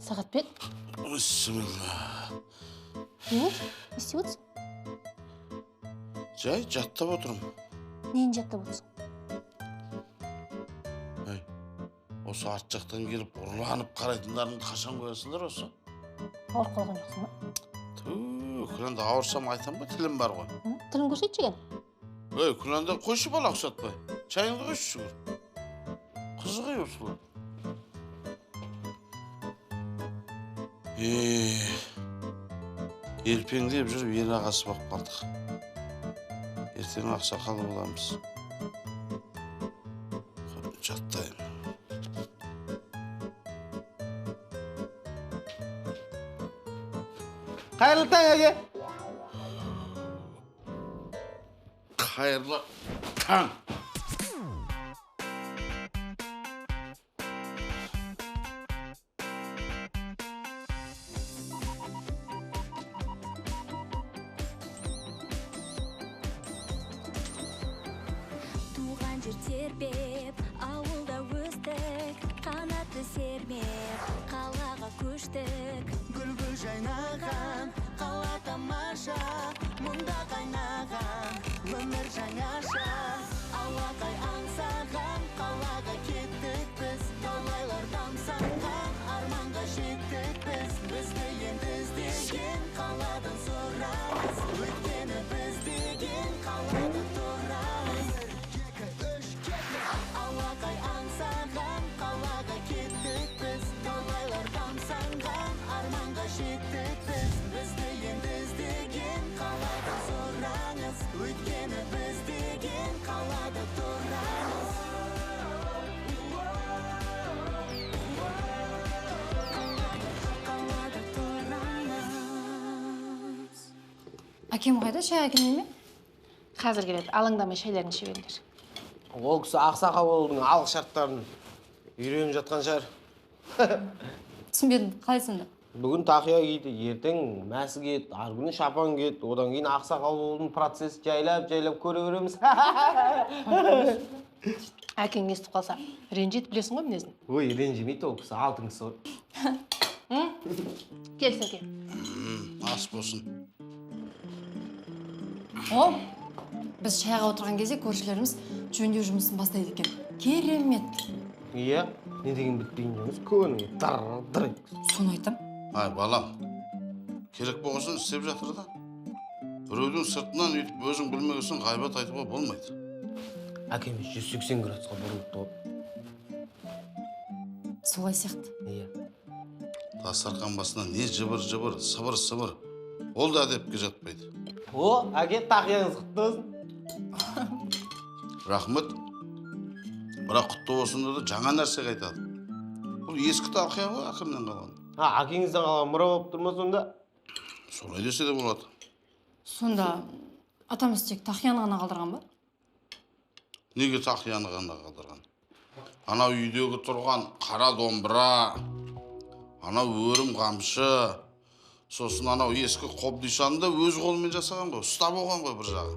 Сағатбек? Бисмилла. Не істеп отырсың? Жай жаттап отырмын. Нені жаттап отырсың? Осы арт жақтан келіп ұрланып қарайтындарыңды қашан қоясыңдар осы? Ауырып қалған жоқсың ба? Күләнді ауырсам айтам ба, тілім бар ғой. Тілін көрсетші екен. Күләнді қойшы бала ұқсатпай. Чайыңды қойшы жүгір. Қызығы осылар. Ерпеңдеп жүріп ел ағасы бақ қалдық. Ертең ақсақал боламыз. Жаттайын. Қайырлы таң, әке. Қайырлы таң. Туған жер тербеп, ауылда өстік, қанатты сермеп, қалаға көштік. Гүл-гүл жайнаған, қала тамаша, мұнда қайнаған, өмір жаңаша. Ауадай аңсаған, қалаға кеттік біз, талайлар тамсанған, арманға жеттік біз. Бізді енді іздеген, қаладан сорамыз, өйткені біз деген қалада тұрамыз. Ауадай аңсаған, қалаға кеттік біз, талайлар тамсанған, арманға жеттік біз. Бізді енді іздеген, қаладан сорамыз, өйткені біз деген қалада тұрамыз. Қалада тұрамыз. Әкем қайда, шай әкелмей ме? Қазір келеді, алаңдамай шайларын іше беріңдер. Ол кісі ақсақалдың алғы шарттарын үйреніп жатқан шығар. Түсінбедім, қалай сонда? Бүгін тақия киді, ертең мәсі кет, ар күні шапан кет, одан кейін ақсақал болудың процесс жайлап көре береміз. Әкең естіп қалса, ренжиді білесің ғой мінезін. Ой, ренжімейді ол кісі, алтын кісі ғой. Кел, Сәке. Ас болсын. О, біз шайға отырған кезде көршілеріміз жөндеу жұмысын бастайды екен. Керемет. Иә, не деген бітпейін жұмыс, көңіліңе дыр-дыр. Соны айтам. Ай, балам, керек болғасын істеп жатыр да. Біреудің сыртынан үйтіп өзің білмегесін ғайбат айтуға болмайды. Әкеміз 180 градусқа бұрылып тұр. Солай сияқты. Иә. Дастархан басына не жыбыр-жыбыр, сыбыр-сыбыр. Ол да әдепке жатпайды. О, әке, тақияңыз құтты болсын. Рахмет. Бірақ құтты болсын деді, жаңа нәрсе айтады. Бұл ескі тақия ғой, әкімнен қалған. Әкеңізден қалған мұра болып тұр ма сонда? Солай десе де болады. Сонда атамыз тек тақияны ғана қалдырған ба? Неге тақияны ғана қалдырған? Анау үйдегі тұрған қара домбыра, анау өрім қамшы, сосын анау ескі қобдишаны да өз қолымен жасаған ғой, ұста болған ғой бір жағы.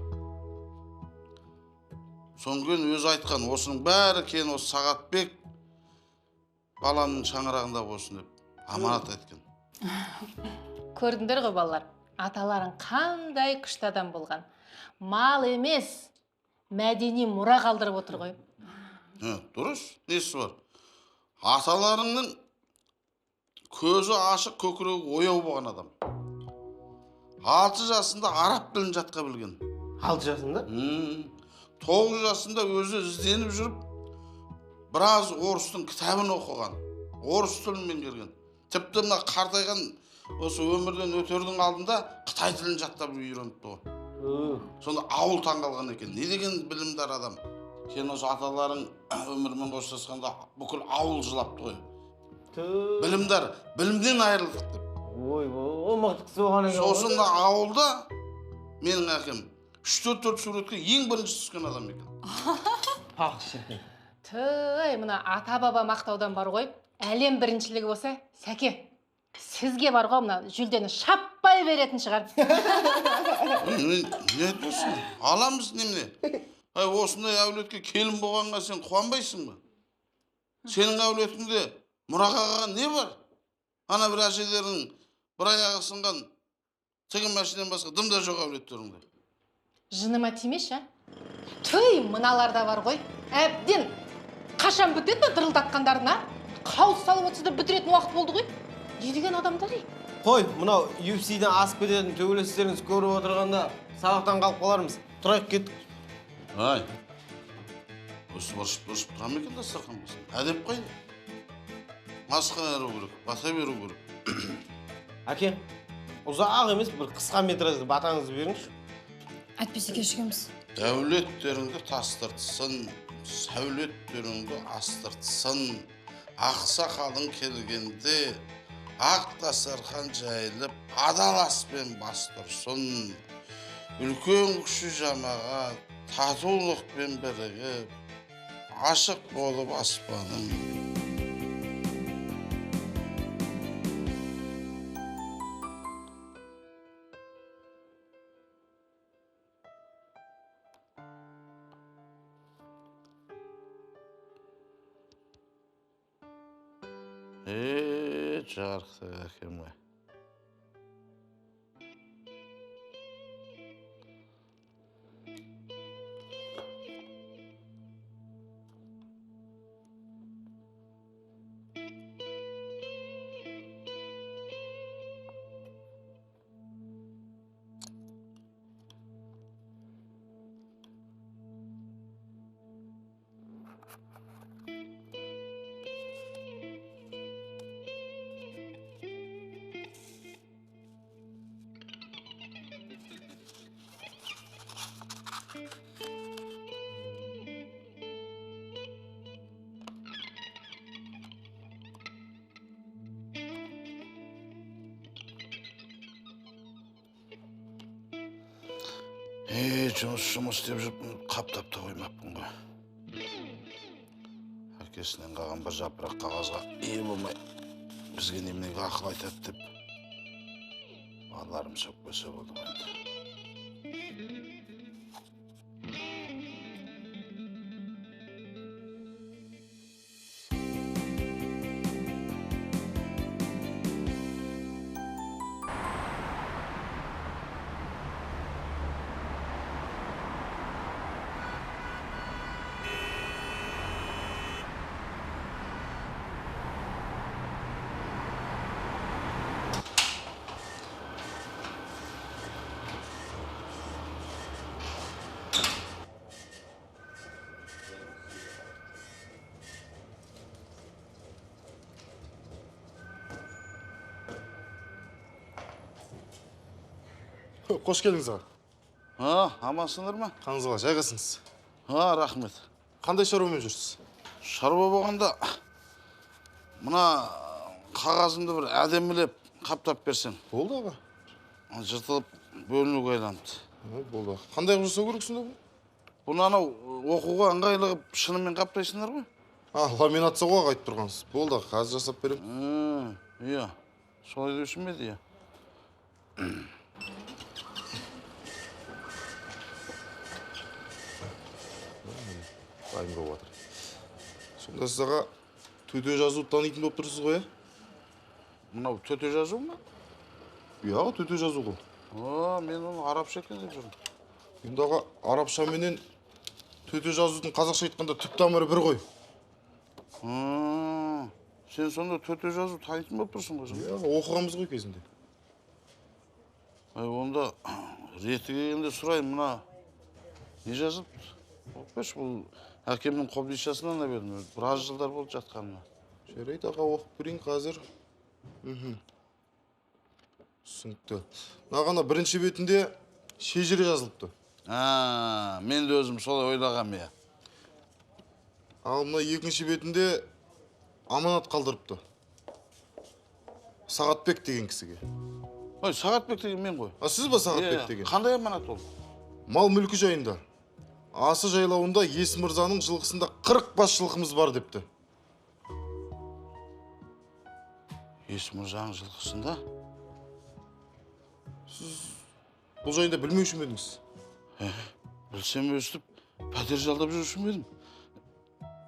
Соңғы өзі айтқан, осының бәрі кен осы Сағатбек баламның шаңырағында болсын деп аманат айтқан. Көрдіңдер ғой балалар, аталарың қандай күшті адам болған. Мал емес, мәдени мұра қалдырып отыр ғой. Дұрыс, несі бар? Аталарыңның көзі ашық, көкірегі ояу болған адам. 6 жасында араб тілін жатқа білген. 6 жасында? 9 жасында өзі ізденіп жүріп, біраз орыстың кітабын оқыған. Орыс тілін меңгерген. Тіпті мына қартайған осы өмірден өтердің алдында Қытай тілін жаттап үйреніпті ғой. Сонда ауыл таңғалған екен. Не деген білімдар адам. Сен осы аталарың өмірмен қоштасқанда бүкіл ауыл жылапты ғой. Білімдар, білімден айырылдық деп. Ой, о мықты кісі болған екен. Сосын ауылда менің әкем 3-4 суретке ең бірінші түскен адам екен. Ақ шіркін. Тый, мына ата-баба мақтаудан бар ғой. Әлем біріншілігі болса, сәке, сізге бар ғой мына жүлдені шаппай беретін шығар. Не айтпайсың? Аламыз немене? Осындай әулетке келін болғанға сен қуанбайсың ба? Сенің әулетіңде мұраға қалған не бар? Ана бір әжелердің бір аяғы сынған тігін машинен басқа дымда жоқ әулеттеріңде. Жыныма тимеші, а? Түй, мыналарда бар ғой. Әбден қашан бітеді дырылдатқандарына? Қауыс салып отырса да бітіретін уақыт болды ғой. Не деген адамдар ей? Қой, мынау UFC-ден асып кететін төбелестеріңіз көріп отырғанда сабақтан қалып қалармыз. Тұрайық кеттік. Ай, осы бұрышып тұрам екен дастархан басын. Әдеп қайда? Масқа әру керек, бата беру керек. Әке, ұзақ емес, бір қысқа метражды батаңызды беріңізші. Әйтпесе кешігеміз. Дәулеттеріңді тастыртсын, сәулеттеріңді астыртсын. Ақсақалың келгенде ақ дастархан жайылып, адал аспен бастырсын. Үлкен кіші жамаға татулықпен бірігіп, ашық болып аспаным. Жарықты әкем ай. Жұмыс істеп жүріп, қаптап та қоймаппын ғой. Әкесінен қалған бір жапырақ қағазға ие болмай, бізге неменеге ақыл айтады деп, балаларым сөкпесе болды ғой енді. Қош келдіңіз аға. Амансыңдар ма? Қаңызға жайғасыңыз. Рахмет. Қандай шаруамен жүрсіз? Шаруа болғанда, мына қағазымды бір әдемілеп қаптап берсең. Болды аға. Жыртылып бөлінуге айланды. Болды аға. Қандай жасау керек сонда бұл? Бұны анау оқуға ыңғайлығып шынымен қаптайсыңдар ғой? Ламинациялауға айтып тұрғансыз. Болды аға, қазір жасап беремін. Иә, солай деуші ме еді, иә. Дайын болып жатыр. Сонда сіз аға төте жазуды танитын болып тұрсыз ғой, Мынау төте жазу ма? Иә аға, төте жазу ғой. Мен оны арабша екен деп жүрмін. Енді аға, арабша менен төте жазудың қазақша айтқанда түп тамыры бір ғой. Сен сонда төте жазу танитын болып тұрсың ғой? Иә аға, оқығанбыз ғой кезінде. Онда реті келгенде сұрайын, мына не жазылыпты? Оқпеш, бұл әкемнің қобдишасынан бердім. Біраз жылдар болды жатқанына. Жарайды аға, оқып берейін қазір. Түсінікті. Нағана бірінші бетінде шежіре жазылыпты. Мен де өзім солай ойлағам, иә. Ал мына екінші бетінде аманат қалдырыпты. Сағатбек деген кісіге. Сағатбек деген мен ғой. Сіз ба Сағатбек деген? Қандай аманат ол? Мал мүлкі жайында. Асы жайлауында Ес мырзаның жылқысында 40 бас жылқымыз бар депті. Ес мырзаның жылқысында? Бұл жайында білмеуші ме едіңіз? Білсем өстіп, пәтер жалдап жүруші ме едім?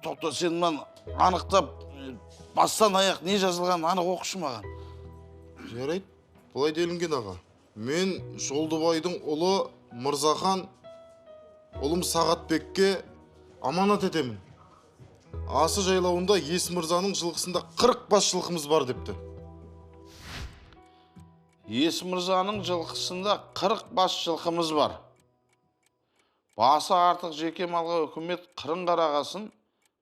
Тоқта, сен маған анықтап, бастан аяқ не жазылған анық оқышы маған. Жарайды, бұлай делінген аға. Мен Жолдыбайдың ұлы Мырзахан, ұлым Сағатбекке аманат етемін. Асы жайлауында Ес мырзаның жылқысында 40 бас жылқымыз бар депті. Ес мырзаның жылқысында 40 бас жылқымыз бар. Басы артық жеке малға үкімет қырын қарағасын,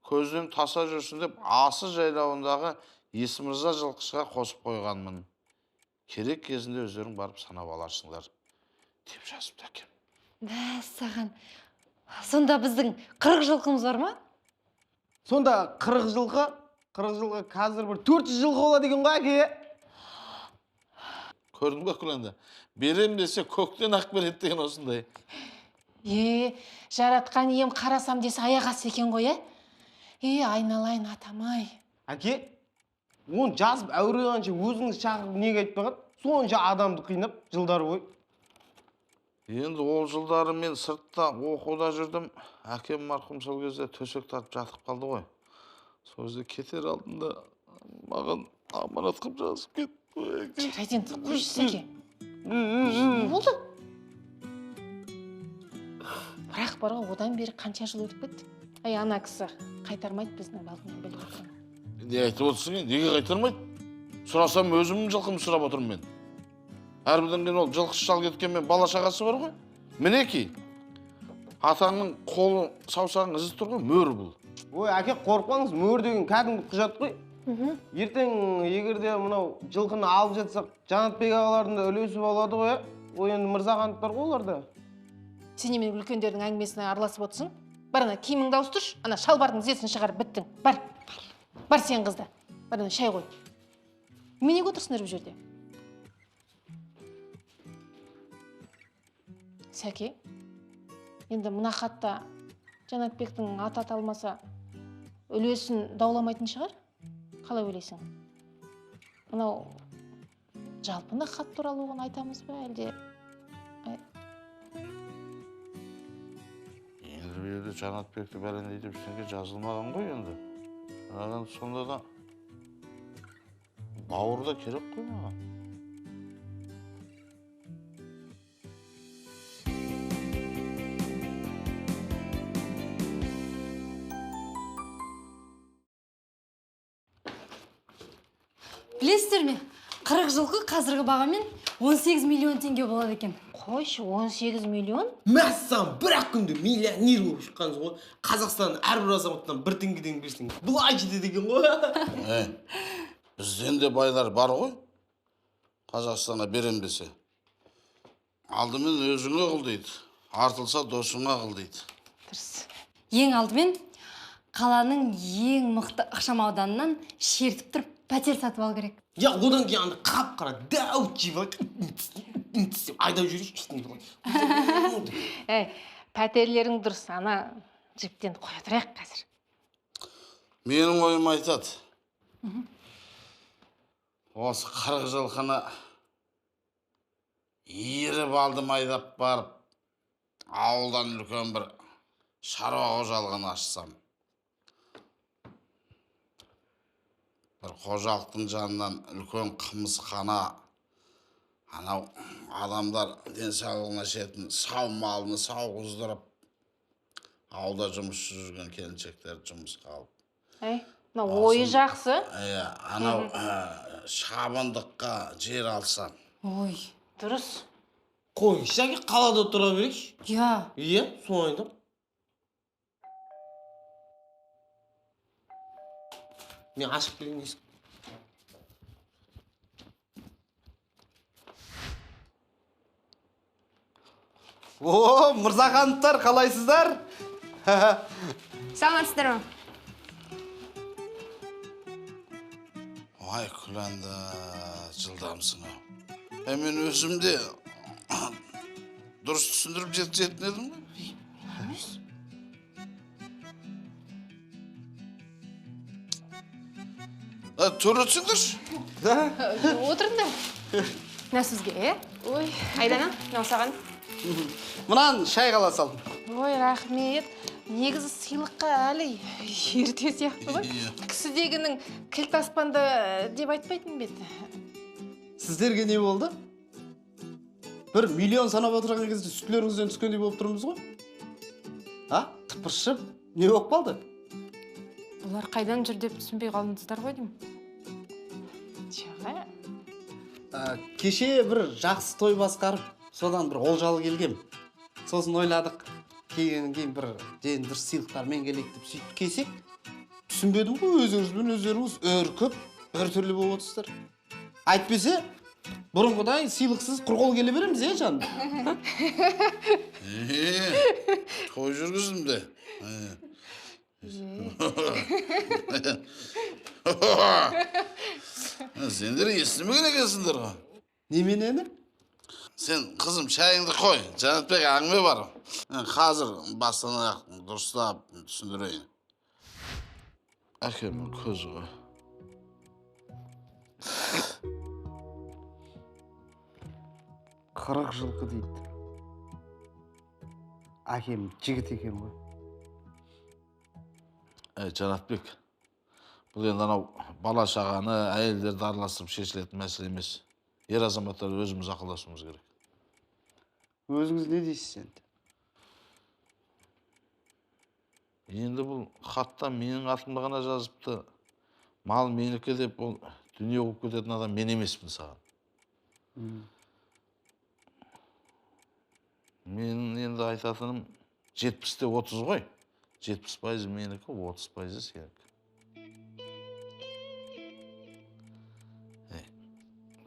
көзден таса жүрсін деп, асы жайлауындағы Ес мырза жылқышыға қосып қойғанмын. Керек кезінде өздерің барып санап аларсыңдар, деп жазыпты әкем. Мәссаған, сонда біздің 40 жылқымыз бар ма? Сонда 40 жылқы қазір бір 400 жылқы болады деген ғой, әке. Көрдің бе күләнді? Берем десе көктен ақ береді деген осындай. Жаратқан ем қарасам десе аяғасы екен ғой, айналайын атамай. Әке, оны жазып әуреғанша өзіңіз шағып неге айтпаған? Сонша адамды қинап жылдар бойы. Енді ол жылдары мен сыртта оқуда жүрдім. Әкем марқұм сол кезде төсек тартып жатып қалды ғой. Сол кезде кетер алдында маған аманат қылып жазып кетті. Жарайды енді қойшы әке. Болды. Бірақ бар ғой, одан бері қанша жыл өтіп кетті. Ана кісі қайтармайды біздің балғынын біліп отырмын. Не айтып отырсың, неге қайтармайды? Сұрасам өзімнің жылқымды сұрап отырмын мен. Әрбірден кейін ол жылқышы шал кеткен мен бала шағасы бар ғой. Мінекей, атаңның қолы саусағың ізі тұр ғой, мөр бұл. Ой, әке, қорықпаңыз, мөр деген кәдімгі құжат қой. Ертең егерде мынау жылқыны алып жатсақ, Жанатбек ағалардың да үлесі болады ғой. Ой, енді Мырзахановтар ғой оларда. Сен немен үлкендердің әңгімесіне араласып отырсың? Бар ана киіміңді ауыстыршы, ана шалбардың тізесін шығарып біттің. Бар сен қызда. Бар ана шай қой. Мен неге отырсыңдар бұл жерде? Сәке, енді мына хатта Жанатбектің аты аталмаса үлесін дауламайтын шығар? Қалай ойлайсың? Мынау жалпында хат туралы оған айтамыз ба, әлде? Енді берді Жанатбекті бәріндей деп сенге жазылмаған ғой енді. Сонда да бауырда керек қой маған. Білесіздер ме? 40 жылқы қазіргі бағамен 18 миллион теңге болады екен. Қойшы, 18 миллион? Мәссаған, бір-ақ күнде миллионер болып шыққансың ғой. Қазақстанның әрбір азаматтан 1 теңгеден берсең, бұлай жетеді екен ғой. Бізден де байлар бар ғой. Қазақстана берем десе. Алдымен өзіңе қыл дейді. Артылса досыңа қыл дейді. Дұрыс. Ең алдымен қаланың ең мықты ықшам ауданынан шертіп тұрып пәтер сатып ал керек. Я, одан кейін анда қап-қара дәу жибалak айдап жүрейші. Пәтерлерің дұрыс, ана жіптен қоя тұрайық қазір. Менің ойым айтады. Осы 40 жылқыны еріп алдым айдап барып, ауылдан үлкен бір шаруа қожалығын ашсам. Бір қожалықтың жанынан үлкен қымызхана, анау адамдар денсаулығына жететін сау малыны сауғыздырып, ауылда жұмысшы жүрген келіншектер жұмысқа алып. Ойы жақсы. Анау шабындыққа жер алсам. Ой, дұрыс. Қой, шәке қалада тұра берейші. Иә, соны айтам. Мен ашып келген есік. О, Мырзахановтар, қалайсыздар? саламатсыздар ма? Ай, күләнді, жылдамсың ау. Мен өзімде дұрыс түсіндіріп жеткізетін едім ғой. төрөтсіңдерші. Отырыңдар. Мына сізге, Ой, Айдана, мынау саған. Мынан шай қала салдым. Ой, рахмет. Негізі сыйлыққа әлі ерте сияқты ғой. Кісідегінің кілт аспанды деп айтпайтын бе еді? Сіздерге не болды? Бір миллион санап отырған кезде сүтлеріңізден түскендей болып тұрмыз ғой? Тыпыршып, не болып қалды? Бұлар қайдан жүр деп түсінбей қалдыңыздар ғой деймін. Чаға? Кеше бір жақсы той басқарып, содан бір олжалы келгем. Сосын ойладық, келгеннен кейін бір дұрыс сыйлықтармен келейік деп сөйтіп келсек, түсінбедім ғой, өзіңізбен өздеріңіз өркіп, біртүрлі болып отырсыздар. Айтпесе, бұрынғыдай сыйлықсыз құр қол келе береміз, жаным? Той жүргіздім де. Сендер естімеген екенсіңдер ғой. Неменені? Сен қызым шайыңды қой, Жанатбек әңгіме бар. Қазір бастан аяқ дұрыстап түсіндірейін. Әкемнің көзі ғой. Қырық жылқы дейді. Әкем жігіт екен ғой. Жанатбек, бұл енді анау бала шағаны әйелдерді араластырып шешілетін мәселе емес. Ер азаматтар өзіміз ақылдасуымыз керек. Өзіңіз не дейсіз енді? Енді бұл хатта менің атымды ғана жазыпты. Мал менікі деп, ол дүние қуып кететін адам мен емеспін саған. Мен енді айтатыным 70-те 30 ғой. 70% менікі, 30% сенікі.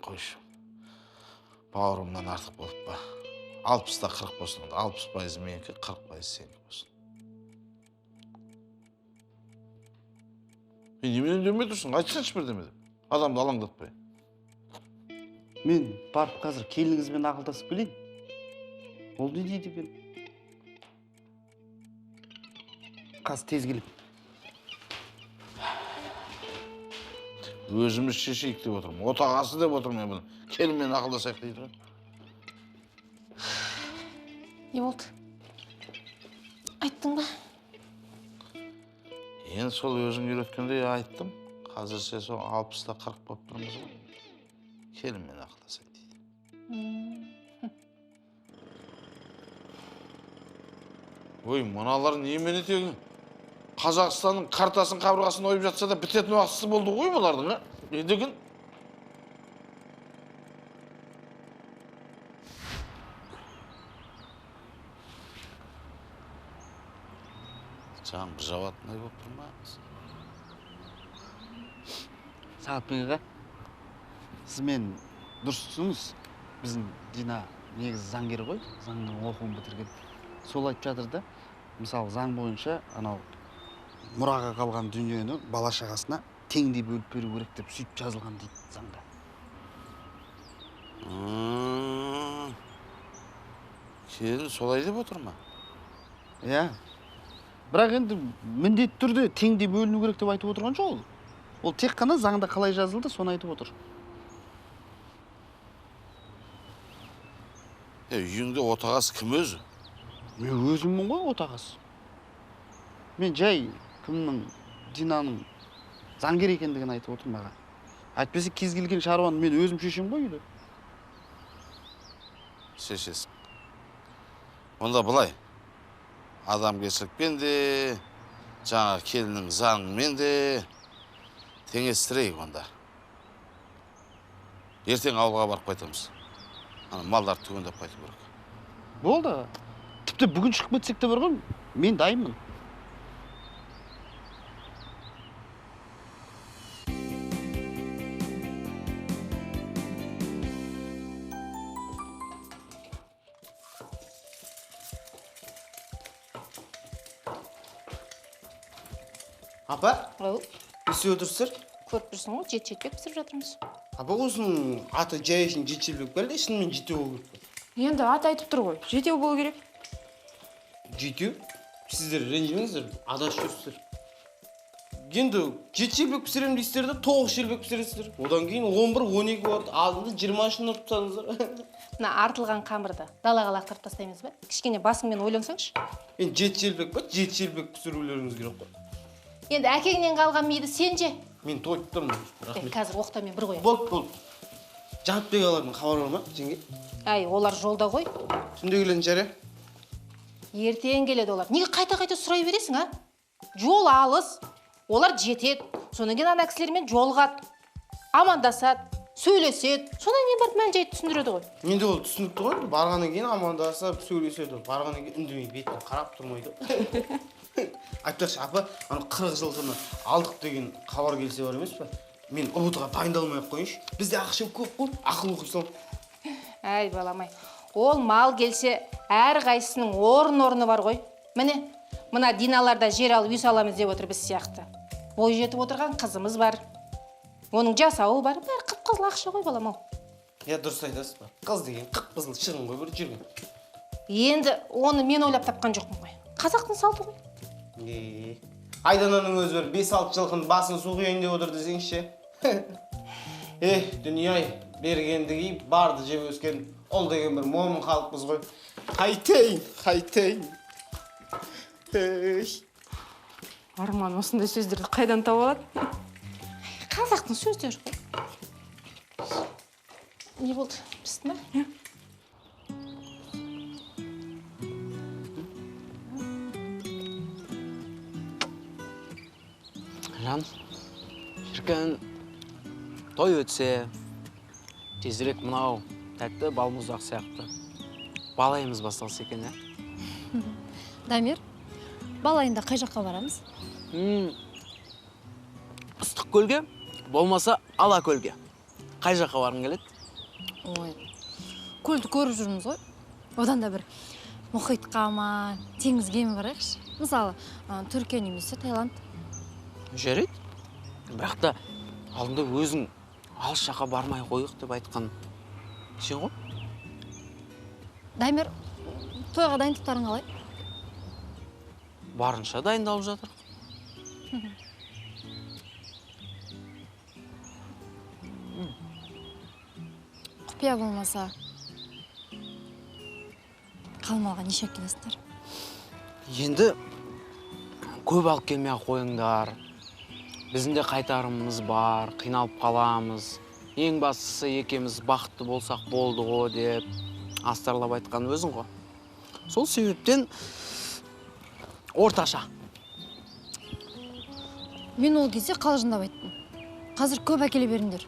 Қойшы. Бауырымнан артық болып ба. 60-та 40 болсын. 60% менікі, 40% сенікі болсын. Немен үндемей тұрсың? Айтсаңшы бірдеме деп. Адамды алаңдатпай. Мен барып қазір келініңізбен ақылдасып келейін. Ол не дейді екен? Қазір тез келіп. Өзіміз шешейік деп отырмын. Отағасы деп отырмын мен бұны. Келінмен ақылдасайық дейді ғой. Не болды? Айттың ба? Енді сол өзің үйреткендей айттым. Қазірше сол 60-та 40 болып тұрмыз ғой. Келінмен ақылдасайық дейді. Ой, мыналар немен етегі? Қазақстанның картасын қабырғасын ойып жатса да бітетін уақытысы болды ғой бұлардың, не деген? Жаң бір жауатындай болып тұрмыз. Сағатбек аға, сіз мен дұрыс түсіңіз. Біздің Дина негізі заңгер ғой, заңның оқуын бітірген. Сол айтып жатыр да, мысалы заң бойынша анау мұраға қалған дүниені бала шағасына теңдей бөліп беру керек деп сөйтіп жазылған дейді заңда. Келін солай деп отыр ма? Иә. Бірақ енді міндетті түрде теңдей бөліну керек деп айтып отырған жоқ ол. Ол тек қана заңда қалай жазылды, соны айтып отыр. Үйіңде отағасы кім өзі? Мен өзіммін ғой отағасы. Мен жай кімнің, Динаның заңгер екендігін айтып отырмын аға. Айтпесе кез келген шаруаны мен өзім шешем ғой үйде. Шешесің. Онда былай, адамгершілікпен де, жаңа келіннің заңымен де теңестірейік онда. Ертең ауылға барып қайтамыз. Малдар түгендеп қайту керек. Болды. Тіпті бүгін шығып кетсек те бар ғой, мен дайынмын. Апа, Ау, не істеп отырсыздар? көріп тұрсың ғой, жет-жетпек пісіріп жатырмыз. Апа, осының аты жай үшін жетшелік бәлде, шынымен жетеу болу керек. Енді ат айтып тұр ғой, жетеу болу керек. Жетеу? Сіздер ренжімеңіздер, адасып жүрсіздер. енді 7 шелпек пісірем дейсіздер де 9 шелпек пісіресіздер. Одан кейін 11-12 барып, алдында 20 шынап тұтсаңыздар. Мына артылған қамырды далаға лақтырып тастаймыз ба? Кішкене басыңмен ойлансаңшы. Енді 7 шелпек па? 7 шелпек пісірулеріңіз керек қой. Енді әкеңнен қалған миды сен же. Мен тойып тұрмын. Рахмет. Қазір оқтамен бір қоямын. Болды. Жанатбек ағалардың хабары бар ма, жеңге? Әй, олар жолда ғой. Түнде келетін жария. Ертең келеді олар. Неге қайта-қайта сұрай бересің, а? Жол алыс. Олар жетеді. Содан кейін ана кісілермен жолығады. Амандасады, сөйлеседі. Содан кейін барып мән-жайды түсіндіреді ғой. Енді ол түсінікті ғой. Барғаннан кейін амандасып, сөйлеседі. Барғаннан кейін үндемей бетіне қарап тұрмайды. Айтпақшы, апа, ана 40 жылқыны алдық деген хабар келсе бар емес па? Мен ұбытға дайындалмай-ақ қойыншы. Бізде ақша көп қой, ақыл оқи сал. Әй, баламай. Ол мал келсе, әр қайсының орны бар ғой. Міне, мына Диналарда жер алып үй саламыз деп отыр біз сияқты. Бой жетіп отырған қызымыз бар. Оның жасауы бар. Бәрі қып-қызыл ақша ғой, балам ау. Я дұрыс айтасыз ба? Қыз деген қып-қызыл шығын ғой бір жүрген. Енді оны мен ойлап тапқан жоқпын ғой. Қазақтың салты ғой. Айдананың өзі бір 5-6 жылқының басын су құяйын деп отыр десеңізші. Дүние-ай, бергендігі барды жеп өскен ол деген бір момын халықпыз ғой. Қайтейін. Арман осындай сөздерді қайдан тауып алады? Қазақтың сөздері ғой. Не болды? Пісті ме? Жан, шіркін той өтсе, тезірек мынау тәтті балмұздақ сияқты балайымыз басталса екен, ә? Дамир, балайында қай жаққа барамыз? Ыстық көлге, болмаса ала көлге. Қай жаққа барың келеді? Ой, көлді көріп жүрміз ғой. Одан да бір мұхитқа ма, теңізге ме барайықшы? Мысалы, Түркия немесе Таиланд. Жарайды. Бірақ та алдында өзің алыс жаққа бармай қойық деп айтқан сен ғой? Дамир, тойға дайындықтарың қалай? Барынша дайындалып жатыр. Құпия болмаса, қалмалға неше келесіңдер? Енді көп алып келмей-ақ қойыңдар. Біздің де қайтарымыз бар, қиналып қаламыз. Ең бастысы екеуміз бақытты болсақ болды ғой деп астарлап айтқан өзің ғой. Сол себептен орташа. Мен ол кезде қалжыңдап айттым. Қазір көп әкеле беріңдер.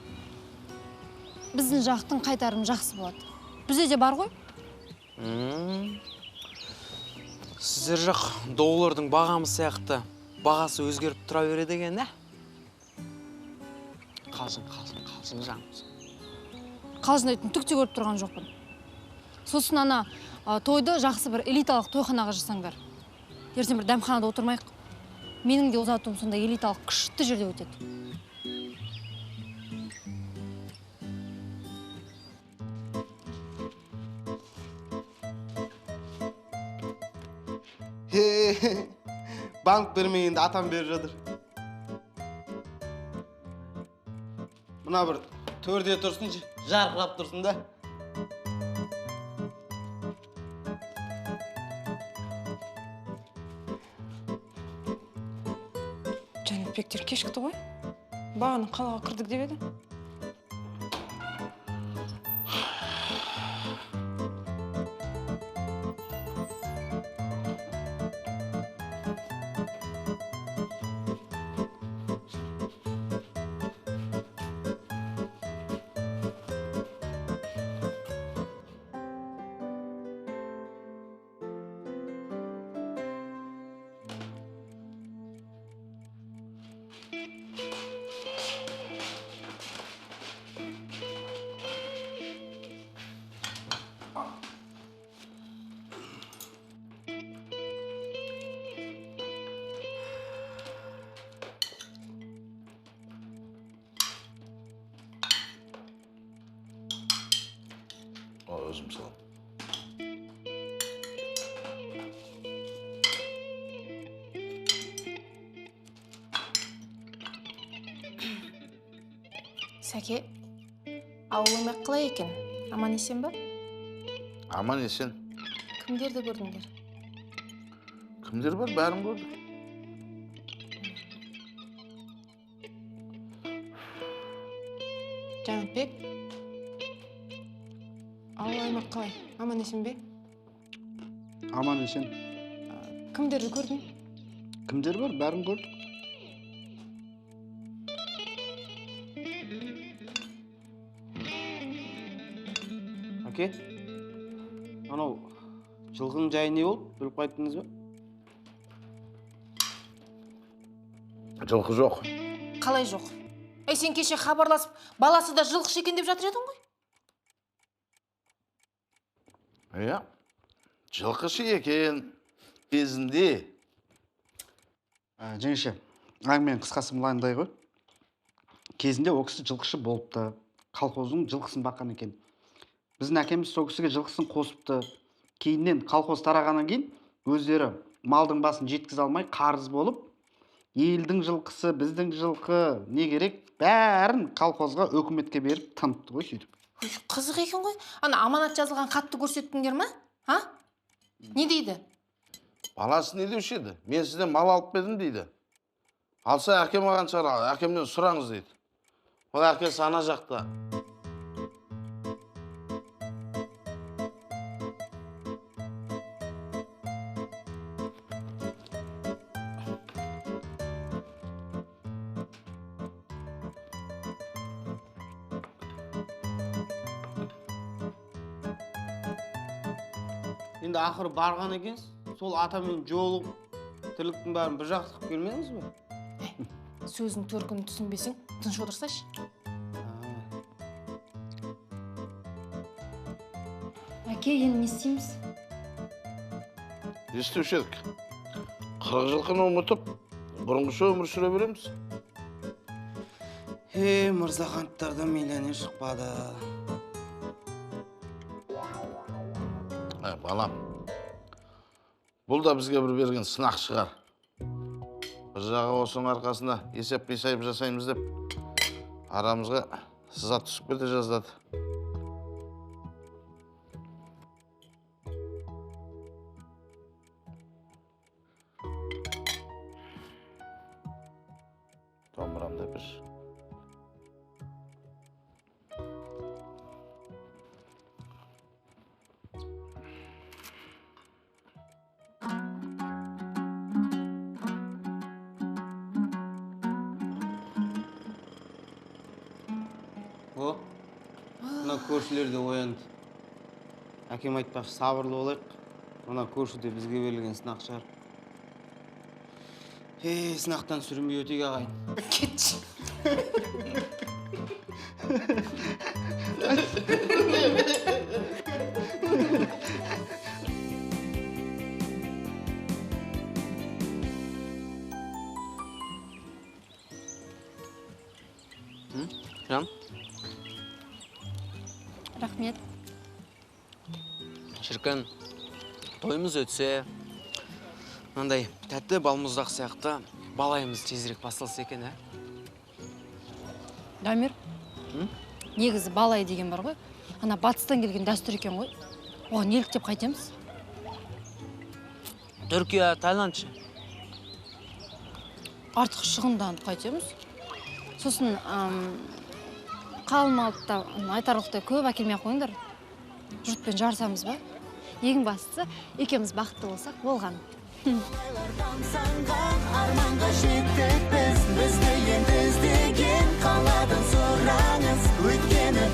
Біздің жақтың қайтарымы жақсы болады. Бізде де бар ғой? Сіздер жақ доллардың бағамы сияқты бағасы өзгеріп тұра береді екен, ә? Қалжың жағымыз. Қалжыңдайтын түк те көріп тұрған жоқпын. Сосын ана тойды жақсы бір элиталық тойханаға жасаңдар. Ертең бір дәмханада отырмайық. Менің де ұзатуым сонда элиталық күшті жерде өтеді. Банк бермегенде атам беріп жатыр. Мына бір төрде тұрсын, жарқырап тұрсын да. Жанатбектер кешікті ғой. Бағаның қалаға кірдік деп еді. Özüm salam. Сәке, ауылымақ қалай екен? Аман есен ба? Аман есен. Кімдерді көрдіңдер? Кімдер бар? Бәрін көрдік. Жанатбек, ауылымақ қалай? Аман есен бе? Аман есен. Кімдерді көрдің? Кімдер бар? Бәрін көрдік. Әке, анау жылқының жайы не болды? Біліп қайттыңыз ба? Жылқы жоқ. Қалай жоқ? Сен кеше хабарласып, баласы да жылқышы екен деп жатыр едің ғой? Иә, жылқышы екен кезінде. Жеңеше, әңгіменің қысқасы мынандай ғой. Кезінде ол кісі жылқышы болыпты. Колхоздың жылқысын баққан екен. Біздің әкеміз сол кісіге жылқысын қосыпты. Кейіннен колхоз тарағаннан кейін өздері малдың басын жеткізе алмай қарыз болып, елдің жылқысы, біздің жылқы не керек, бәрін колхозға өкіметке беріп тыныпты ғой сөйтіп. Қызық екен ғой. Ана аманат жазылған хатты көрсеттіңдер ма? Ha? Не дейді? Баласы не деуші еді? Мен сізден мал алып бердім дейді. Алса әкем маған шығар, әкемнен сұраңыз дейді. Ол әкесі ана жақта. Енді ақыры барған екенсіз, сол атамен жолығып, тірліктің бәрін бір жақсы қылып келмедіңіз бе? Сөздің төркінін түсінбесең, тыныш отырсайшы. Әке, енді не істейміз? Естуші едік. 40 жылқыны ұмытып, бұрынғыша өмір сүре береміз. Мырзахановтардан миллионер шықпады. Балам, бұл да бізге бір берген сынақ шығар. Бір жағы осының арқасында есеп қисайып жасаймыз деп, арамызға сызат түсіп кете жаздады. Домбырамда бір. Мына көршілер де оянды. Әкем айтпақшы, сабырлы болайық. Мына көрші де бізге берілген сынақ шығар. Сынақтан сүрінбей өтек ағайын. Кетші. Жан? Рахмет. Шіркін, тойымыз өтсе, мынандай тәтті балмұздақ сияқты балайымыз тезірек басталса екен, ә? Дамир, негізі балай деген бар ғой. Ана батыстан келген дәстүр екен ғой. Оған неліктеп қайтеміз? Түркия, Тайландшы. Артық шығынданып қайтеміз. Сосын қалмалықта айтарлықтай көп әкелмей қойыңдар. Жұртпен жарысамыз ба? Ең бастысы, екеуміз бақытты болсақ болған. Арманға жеттік біз, бізді енді іздеген қаладан сұраңыз, өйткені